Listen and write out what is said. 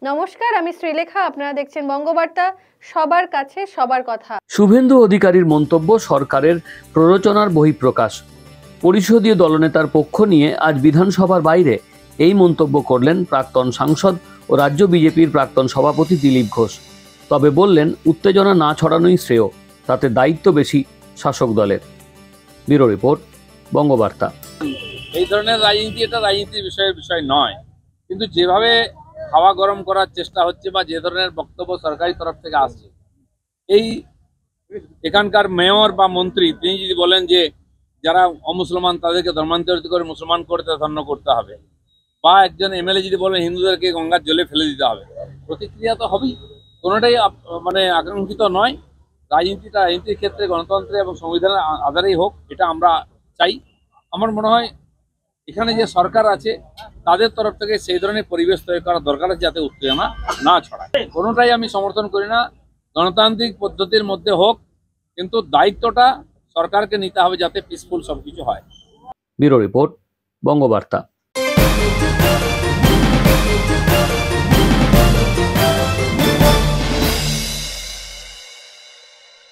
নমস্কার, আমি শ্রীলেখা। আপনারা দেখছেন বঙ্গবার্তা, সবার কাছে সবার কথা। শুভেন্দু অধিকারীর মন্তব্য সরকারের প্ররোচনার বহিঃপ্রকাশ। পরিষদীয় দলনেতার পক্ষ নিয়ে আজ বিধানসভার বাইরে এই মন্তব্য করলেন প্রাক্তন সাংসদ ও রাজ্য বিজেপির প্রাক্তন সভাপতি দিলীপ ঘোষ। তবে বললেন, উত্তেজনা না ছড়ানোই শ্রেয়, তাতে দায়িত্ব বেশি শাসক দলের। Bureau report, Bangabarta. এই ধরনের রাজনীতি এটা রাজনীতির বিষয় নয়, কিন্তু যেভাবে হাওয়া গরম করার চেষ্টা হচ্ছে বা যে ধরনের বক্তব্য সরকারি তরফ থেকে আসছে, এখানকার মেয়র বা মন্ত্রী তিনি যদি বলেন যে যারা অমুসলমান তাদেরকে ধর্মান্তরিত করে মুসলমান করতে ধন্য করতে হবে, বা একজন এমএলএ যদি বলেন হিন্দুদেরকে গঙ্গার জলে ফেলে দিতে হবে, প্রতিক্রিয়া তো হবেই। কোনোটাই আকাঙ্ক্ষিত নয়। রাজনীতির ক্ষেত্রে গণতন্ত্রে এবং সংবিধানের আধারেই হোক, এটা আমরা চাই। আমার মনে হয় এখানে যে সরকার আছে তাদের তরফ থেকে সেই ধরনের পরিবেশ তৈরি করা দরকার আছে, যাতে উত্তেজনা না ছড়ায়। কোনোটাই আমি সমর্থন করি না। গণতান্ত্রিক পদ্ধতির মধ্যে হোক, কিন্তু দায়িত্বটা সরকারকে নিতে হবে যাতে পিসফুল সবকিছু হয়। Bureau report, Bangabarta.